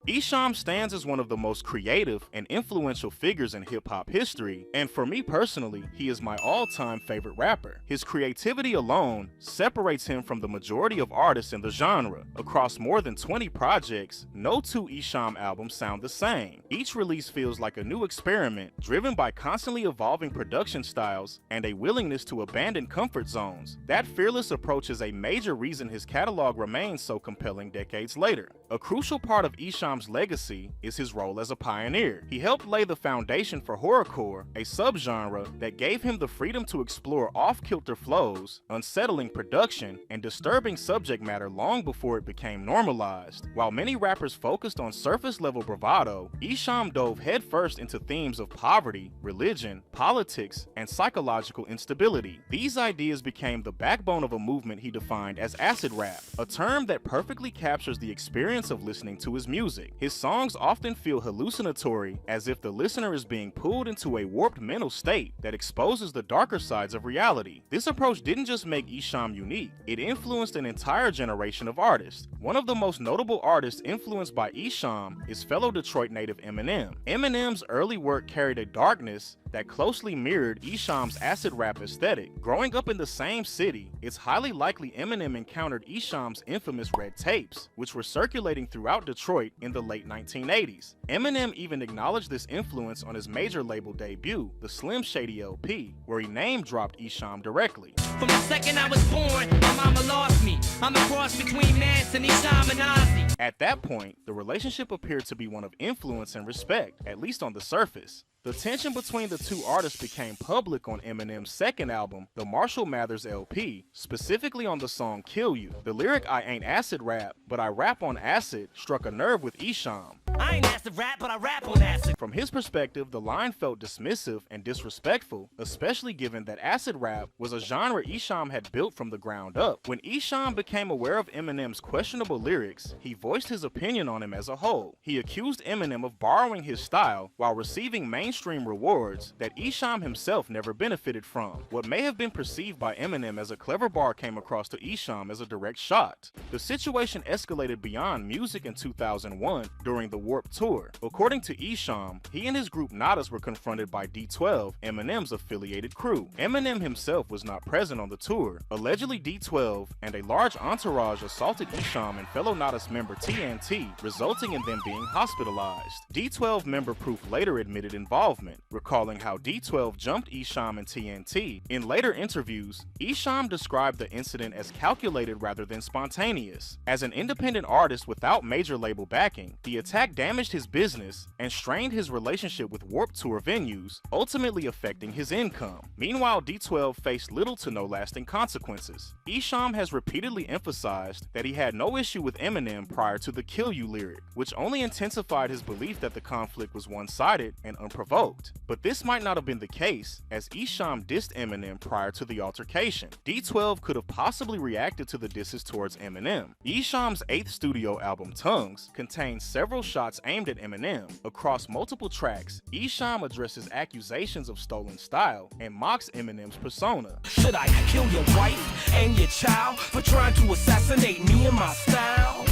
Esham stands as one of the most creative and influential figures in hip-hop history, and for me personally, he is my all-time favorite rapper. His creativity alone separates him from the majority of artists in the genre. Across more than 20 projects, no two Esham albums sound the same. Each release feels like a new experiment, driven by constantly evolving production styles and a willingness to abandon comfort zones. That fearless approach is a major reason his catalog remains so compelling decades later. A crucial part of Esham's legacy is his role as a pioneer. He helped lay the foundation for horrorcore, a subgenre that gave him the freedom to explore off-kilter flows, unsettling production, and disturbing subject matter long before it became normalized. While many rappers focused on surface-level bravado, Esham dove headfirst into themes of poverty, religion, politics, and psychological instability. These ideas became the backbone of a movement he defined as acid rap, a term that perfectly captures the experience of listening to his music. His songs often feel hallucinatory, as if the listener is being pulled into a warped mental state that exposes the darker sides of reality. This approach didn't just make Esham unique, it influenced an entire generation of artists. One of the most notable artists influenced by Esham is fellow Detroit native Eminem. Eminem's early work carried a darkness that closely mirrored Esham's acid rap aesthetic. Growing up in the same city, it's highly likely Eminem encountered Esham's infamous red tapes, which were circulating throughout Detroit in the late 1980s. Eminem even acknowledged this influence on his major label debut, the Slim Shady LP, where he name-dropped Esham directly. From the second I was born, my mama lost me. I'm a cross between Nance and Esham and Ozzy. At that point, the relationship appeared to be one of influence and respect, at least on the surface. The tension between the two artists became public on Eminem's second album, the Marshall Mathers LP, specifically on the song Kill You. The lyric "I ain't acid rap, but I rap on acid" struck a nerve with Esham. I ain't acid rap, but I rap on acid. From his perspective, the line felt dismissive and disrespectful, especially given that acid rap was a genre Esham had built from the ground up. When Esham became aware of Eminem's questionable lyrics, he voiced his opinion on him as a whole. He accused Eminem of borrowing his style while receiving mainstream rewards that Esham himself never benefited from. What may have been perceived by Eminem as a clever bar came across to Esham as a direct shot. The situation escalated beyond music in 2001 during the Warped Tour. According to Esham, he and his group Nadas were confronted by D12, Eminem's affiliated crew. Eminem himself was not present on the tour. Allegedly, D12 and a large entourage assaulted Esham and fellow Nadas member TNT, resulting in them being hospitalized. D12 member Proof later admitted involvement, recalling how D12 jumped Esham and TNT. In later interviews, Esham described the incident as calculated rather than spontaneous. As an independent artist without major label backing, the attack damaged his business and strained his relationship with Warped Tour venues, ultimately affecting his income. Meanwhile, D12 faced little to no lasting consequences. Esham has repeatedly emphasized that he had no issue with Eminem prior to the Kill You lyric, which only intensified his belief that the conflict was one-sided and unprovoked. But this might not have been the case, as Esham dissed Eminem prior to the altercation. D12 could have possibly reacted to the disses towards Eminem. Esham's 8th studio album, Tongues, contains several shots aimed at Eminem. Across multiple tracks, Esham addresses accusations of stolen style and mocks Eminem's persona. Should I kill your wife and your child for trying to assassinate me and my style?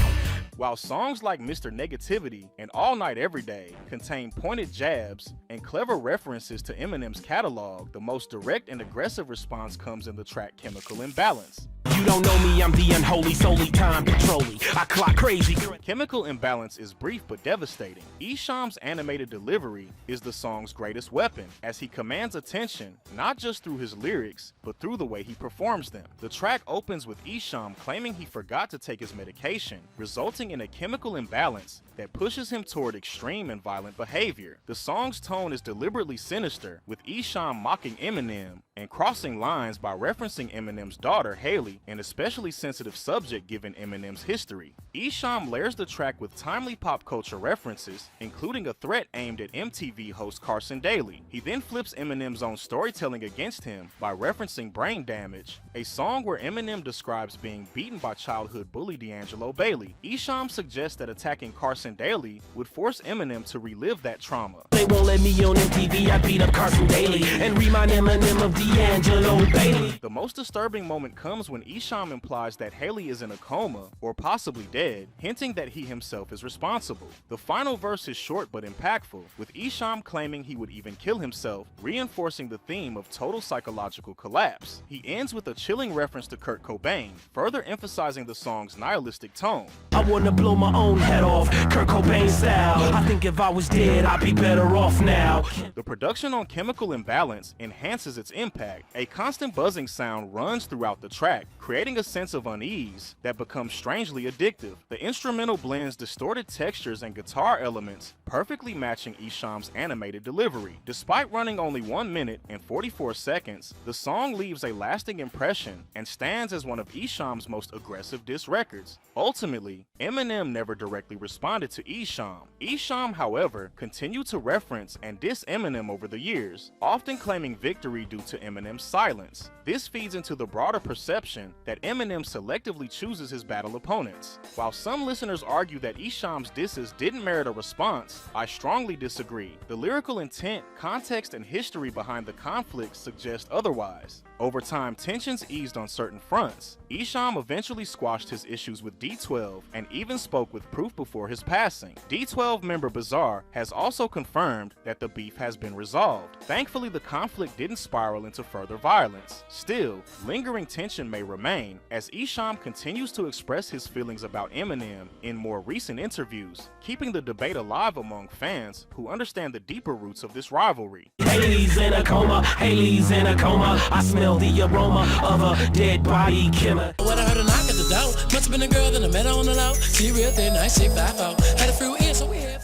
While songs like Mr. Negativity and All Night Every Day contain pointed jabs and clever references to Eminem's catalog, the most direct and aggressive response comes in the track Chemical Imbalance. You don't know me, I'm the unholy, solely time controlling. I clock crazy. Chemical Imbalance is brief but devastating. Esham's animated delivery is the song's greatest weapon, as he commands attention not just through his lyrics, but through the way he performs them. The track opens with Esham claiming he forgot to take his medication, resulting in a chemical imbalance that pushes him toward extreme and violent behavior. The song's tone is deliberately sinister, with Esham mocking Eminem and crossing lines by referencing Eminem's daughter, Haley, an especially sensitive subject given Eminem's history. Esham layers the track with timely pop culture references, including a threat aimed at MTV host Carson Daly. He then flips Eminem's own storytelling against him by referencing Brain Damage, a song where Eminem describes being beaten by childhood bully D'Angelo Bailey. Esham suggests that attacking Carson Daly would force Eminem to relive that trauma. they won't let me on MTV, I beat up Carson Daly and remind Eminem of D'Angelo Bailey. The most disturbing moment comes when Esham implies that Haley is in a coma or possibly dead, hinting that he himself is responsible. The final verse is short but impactful, with Esham claiming he would even kill himself, reinforcing the theme of total psychological collapse. He ends with a chilling reference to Kurt Cobain, further emphasizing the song's nihilistic tone. I wanna blow my own head off, Kurt Cobain style. I think if I was dead, I'd be better off now. The production on Chemical Imbalance enhances its impact. A constant buzzing sound runs throughout the track, creating a sense of unease that becomes strangely addictive. The instrumental blends distorted textures and guitar elements, perfectly matching Esham's animated delivery. Despite running only 1 minute and 44 seconds, the song leaves a lasting impression and stands as one of Esham's most aggressive diss records. Ultimately, Eminem never directly responded to Esham. Esham, however, continued to reference and diss Eminem over the years, often claiming victory due to Eminem's silence. This feeds into the broader perception that Eminem selectively chooses his battle opponents. While some listeners argue that Esham's disses didn't merit a response, I strongly disagree. The lyrical intent, context, and history behind the conflict suggest otherwise. Over time, tensions eased on certain fronts. Esham eventually squashed his issues with D12 and even spoke with proof before his passing. D12 member Bizarre has also confirmed that the beef has been resolved. Thankfully, the conflict didn't spiral into further violence. Still, lingering tension may remain as Esham continues to express his feelings about Eminem in more recent interviews, keeping the debate alive among fans who understand the deeper roots of this rivalry. Haley's in a coma, Haley's in a coma. I smell the aroma of a dead body killer. When I heard a knock at the door, must have been a girl that I met on the low. She real thin, nice shape, 5'4". Had a few ears, so we had.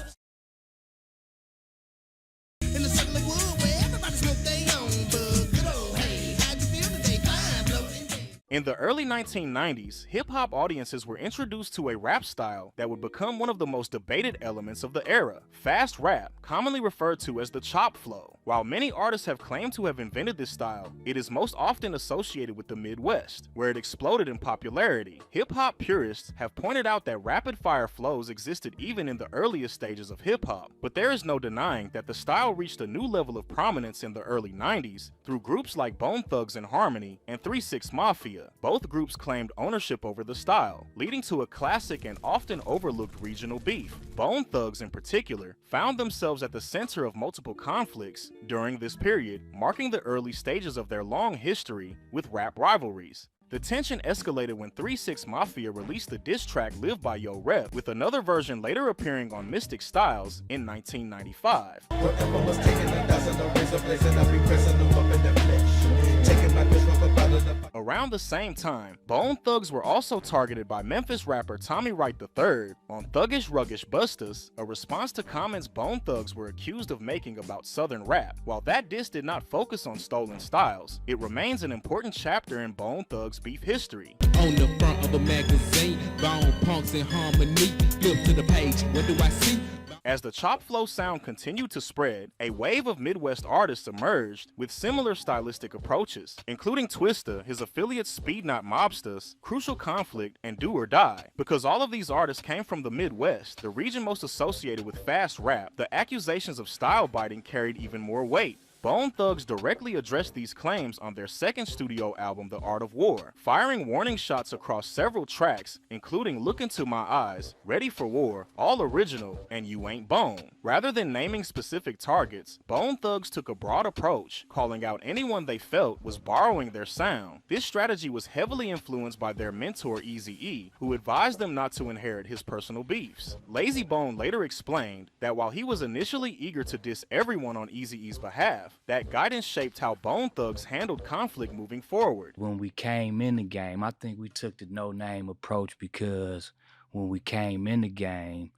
In the circle of wood where everybody smoke their own bud. Good old hey, how'd you feel today? Fine, floating. In the early 1990s, hip-hop audiences were introduced to a rap style that would become one of the most debated elements of the era, fast rap, commonly referred to as the chop flow. While many artists have claimed to have invented this style, it is most often associated with the Midwest, where it exploded in popularity. Hip-hop purists have pointed out that rapid-fire flows existed even in the earliest stages of hip-hop, but there is no denying that the style reached a new level of prominence in the early 90s through groups like Bone Thugs and Harmony and 3 6 Mafia. Both groups claimed ownership over the style, leading to a classic and often overlooked regional beef. Bone Thugs in particular found themselves at the center of multiple conflicts during this period, marking the early stages of their long history with rap rivalries. The tension escalated when 3 6 Mafia released the diss track Live By Yo Rep, with another version later appearing on Mystic Styles in 1995. Whatever was taken, a dozen of razor blazing, I'll be pressing them up in the flesh. Taking my bitch from about the Around the same time, Bone Thugs were also targeted by Memphis rapper Tommy Wright III on Thuggish Ruggish Bustas, a response to comments Bone Thugs were accused of making about Southern rap. While that diss did not focus on stolen styles, it remains an important chapter in Bone Thugs' beef history. On the front of a magazine, Bone Punks in Harmony. Flip to the page, what do I see? As the chop flow sound continued to spread, a wave of Midwest artists emerged with similar stylistic approaches, including Twista, his affiliate Speed Knot Mobsters, Crucial Conflict, and Do or Die. Because all of these artists came from the Midwest, the region most associated with fast rap, the accusations of style biting carried even more weight. Bone Thugs directly addressed these claims on their second studio album, The Art of War, firing warning shots across several tracks, including Look Into My Eyes, Ready for War, All Original, and You Ain't Bone. Rather than naming specific targets, Bone Thugs took a broad approach, calling out anyone they felt was borrowing their sound. This strategy was heavily influenced by their mentor Eazy-E, who advised them not to inherit his personal beefs. Lazy Bone later explained that while he was initially eager to diss everyone on Eazy-E's behalf, that guidance shaped how Bone Thugs handled conflict moving forward. When we came in the game, I think we took the no-name approach because when we came in the game,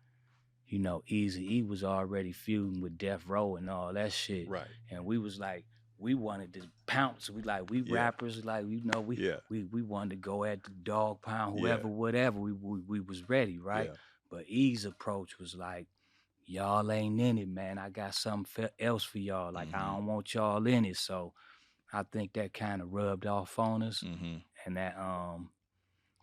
you know, Eazy-E was already feuding with Death Row and all that shit. Right. And we was like, we wanted to pounce. We rappers, like, you know, we wanted to go at the dog pound, whoever, whatever. We was ready, right? Yeah. But E's approach was like, y'all ain't in it, man. I got something else for y'all. Like, I don't want y'all in it. So I think that kind of rubbed off on us. And that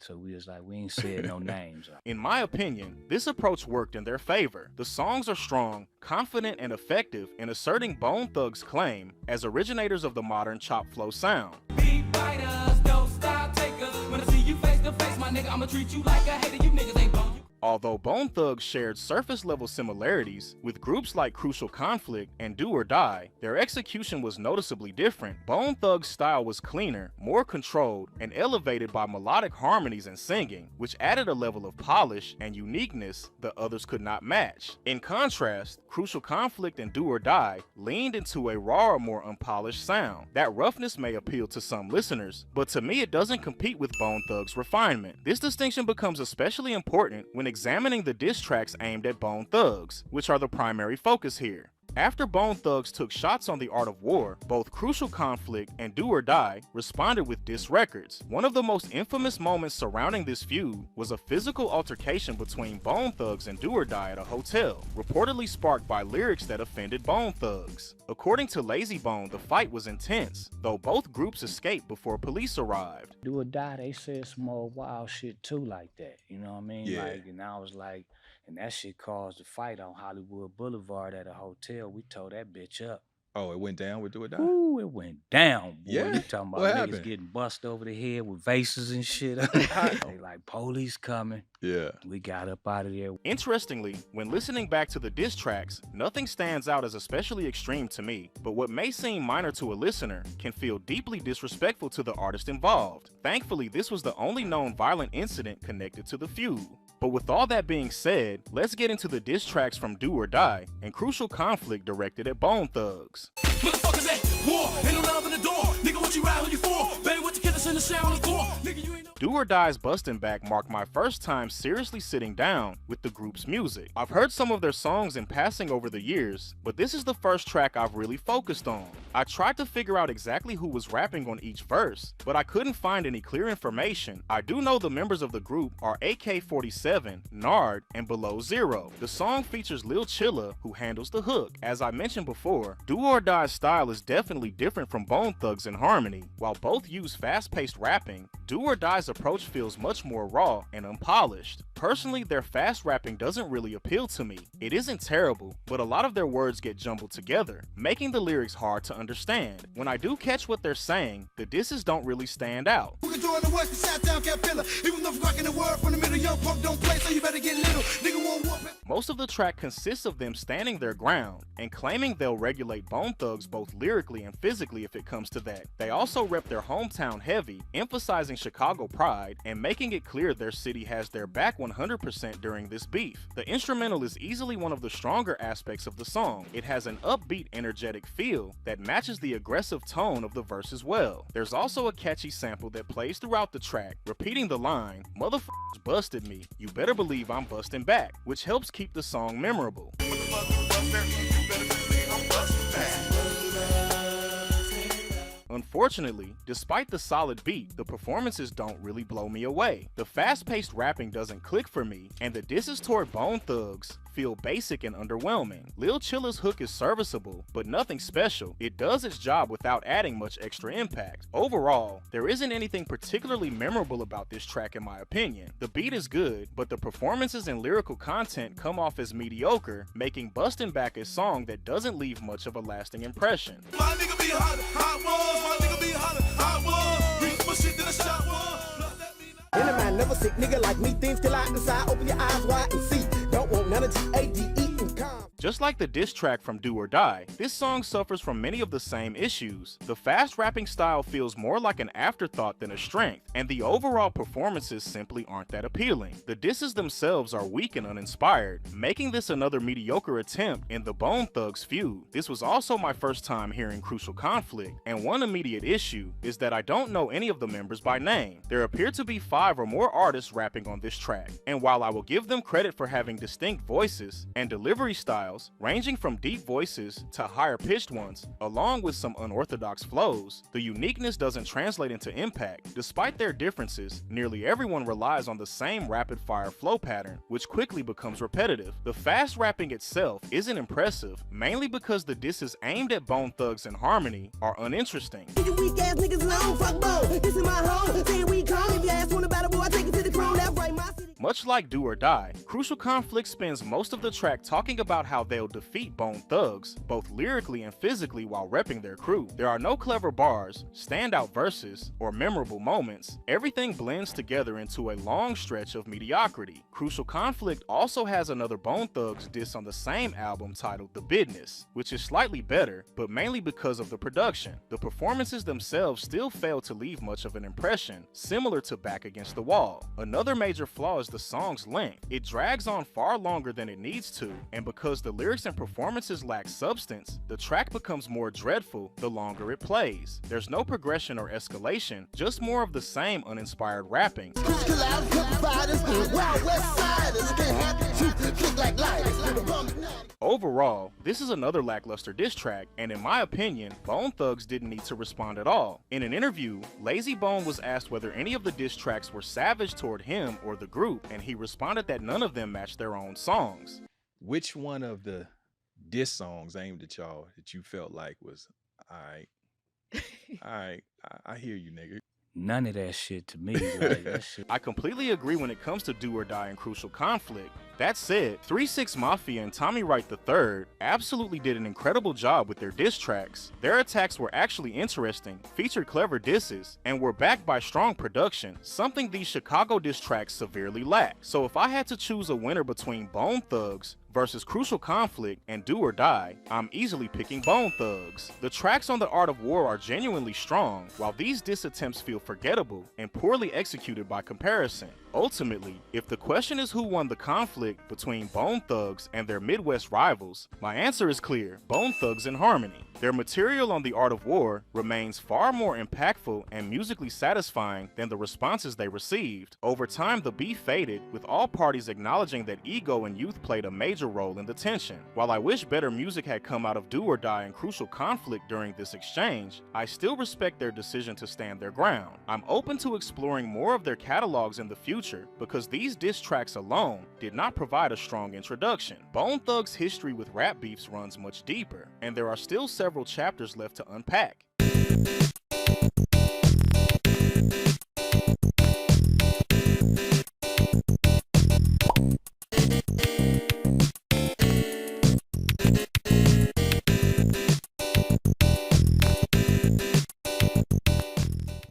So we was like, we ain't said no names. In my opinion, this approach worked in their favor. The songs are strong, confident, and effective in asserting Bone Thugs' claim as originators of the modern chop flow sound. Beat fighters, don't style takers. When I see you face to face, my nigga, I'ma treat you like a hater. You niggas ain't bone. Although Bone Thugs shared surface-level similarities with groups like Crucial Conflict and Do or Die, their execution was noticeably different. Bone Thugs' style was cleaner, more controlled, and elevated by melodic harmonies and singing, which added a level of polish and uniqueness the others could not match. In contrast, Crucial Conflict and Do or Die leaned into a rawer, more unpolished sound. That roughness may appeal to some listeners, but to me it doesn't compete with Bone Thugs' refinement. This distinction becomes especially important when examining the diss tracks aimed at Bone Thugs, which are the primary focus here. After Bone Thugs took shots on the art of war, both Crucial Conflict and Do or Die responded with diss records. One of the most infamous moments surrounding this feud was a physical altercation between Bone Thugs and Do or Die at a hotel, reportedly sparked by lyrics that offended Bone Thugs. According to Lazy Bone, the fight was intense, though both groups escaped before police arrived. Do or Die, they said some more wild shit too like that, you know what I mean? Yeah. Like, and I was like, and that shit caused a fight on Hollywood Boulevard at a hotel. We tore that bitch up. Oh, it went down with Do or Die? Ooh, it went down, boy. Yeah? You talking about What niggas happened? getting bust over the head with vases and shit. They like, police coming. Yeah. We got up out of there. Interestingly, when listening back to the diss tracks, nothing stands out as especially extreme to me, but what may seem minor to a listener can feel deeply disrespectful to the artist involved. Thankfully, this was the only known violent incident connected to the feud. But with all that being said, let's get into the diss tracks from Do or Die and Crucial Conflict directed at Bone Thugs. Motherfuckers at war, ain't no love in the door. Nigga, what you ride, who you for? Baby, what you get us in the shower on the floor? Nigga, you ain't no. Do or Die's Bustin' Back marked my first time seriously sitting down with the group's music. I've heard some of their songs in passing over the years, but this is the first track I've really focused on. I tried to figure out exactly who was rapping on each verse, but I couldn't find any clear information. I do know the members of the group are AK-47, Nard, and Below Zero. The song features Lil Chilla, who handles the hook. As I mentioned before, Do or Die's style is definitely different from Bone Thugs in harmony. While both use fast-paced rapping, Do or Die's approach feels much more raw and unpolished. Personally, their fast rapping doesn't really appeal to me. It isn't terrible, but a lot of their words get jumbled together, making the lyrics hard to understand. When I do catch what they're saying, the disses don't really stand out. We can join the West, the South Town can't feel it. Even though rocking the word from the middle, young punk don't play, so you better get little. Nigga won't whoop it. Most of the track consists of them standing their ground and claiming they'll regulate Bone Thugs both lyrically and physically if it comes to that. They also rep their hometown heavy, emphasizing Chicago pride and making it clear their city has their back 100% during this beef. The instrumental is easily one of the stronger aspects of the song. It has an upbeat, energetic feel that matches the aggressive tone of the verses well. There's also a catchy sample that plays throughout the track, repeating the line, "Motherfuckers busted me, you better believe I'm busting back," which helps keep the song memorable. Unfortunately, despite the solid beat, the performances don't really blow me away. The fast-paced rapping doesn't click for me, and the disses toward Bone Thugs feel basic and underwhelming. Lil Chilla's hook is serviceable, but nothing special. It does its job without adding much extra impact. Overall, there isn't anything particularly memorable about this track in my opinion. The beat is good, but the performances and lyrical content come off as mediocre, making Bustin' Back a song that doesn't leave much of a lasting impression. My nigga be hot, hot was. My nigga be hot, hot was. Reach for shit that a shot was. In a man, never sick nigga like me. Things till out the side. Open your eyes wide and see. Don't want none of G-A-D-E and calm. Just like the diss track from Do or Die, this song suffers from many of the same issues. The fast rapping style feels more like an afterthought than a strength, and the overall performances simply aren't that appealing. The disses themselves are weak and uninspired, making this another mediocre attempt in the Bone Thugs feud. This was also my first time hearing Crucial Conflict, and one immediate issue is that I don't know any of the members by name. There appear to be 5 or more artists rapping on this track, and while I will give them credit for having distinct voices and delivery styles ranging from deep voices to higher pitched ones, along with some unorthodox flows, the uniqueness doesn't translate into impact. Despite their differences, nearly everyone relies on the same rapid fire flow pattern, which quickly becomes repetitive. The fast rapping itself isn't impressive, mainly because the disses aimed at Bone Thugs in harmony are uninteresting. You weak ass niggas alone, fuck both. This is my home, saying we come. If you ask one about it, boy, I take it Much like Do or Die, Crucial Conflict spends most of the track talking about how they'll defeat Bone Thugs, both lyrically and physically while repping their crew. There are no clever bars, standout verses, or memorable moments. Everything blends together into a long stretch of mediocrity. Crucial Conflict also has another Bone Thugs diss on the same album titled The Business, which is slightly better, but mainly because of the production. The performances themselves still fail to leave much of an impression, similar to Back Against the Wall. Another major flaw is the song's length. It drags on far longer than it needs to, and because the lyrics and performances lack substance, the track becomes more dreadful the longer it plays. There's no progression or escalation, just more of the same uninspired rapping. Overall, this is another lackluster diss track, and in my opinion, Bone Thugs didn't need to respond at all. In an interview, Lazy Bone was asked whether any of the diss tracks were savage toward him or the group, and he responded that none of them matched their own songs. Which one of the diss songs aimed at y'all that you felt like was, all right, I hear you, nigga? None of that shit to me. Like, that shit. I completely agree when it comes to Do or Die and Crucial Conflict. That said, 3 6 Mafia and Tommy Wright III absolutely did an incredible job with their diss tracks. Their attacks were actually interesting, featured clever disses, and were backed by strong production, something these Chicago diss tracks severely lack. So if I had to choose a winner between Bone Thugs versus Crucial Conflict and Do or Die, I'm easily picking Bone Thugs. The tracks on The Art of War are genuinely strong, while these diss attempts feel forgettable and poorly executed by comparison. Ultimately, if the question is who won the conflict between Bone Thugs and their Midwest rivals, my answer is clear: Bone Thugs in Harmony. Their material on The Art of War remains far more impactful and musically satisfying than the responses they received. Over time, the beef faded, with all parties acknowledging that ego and youth played a major role in the tension. While I wish better music had come out of Do or Die and Crucial Conflict during this exchange, I still respect their decision to stand their ground. I'm open to exploring more of their catalogs in the future, because these diss tracks alone did not provide a strong introduction. Bone Thugs' history with rap beefs runs much deeper, and there are still several chapters left to unpack.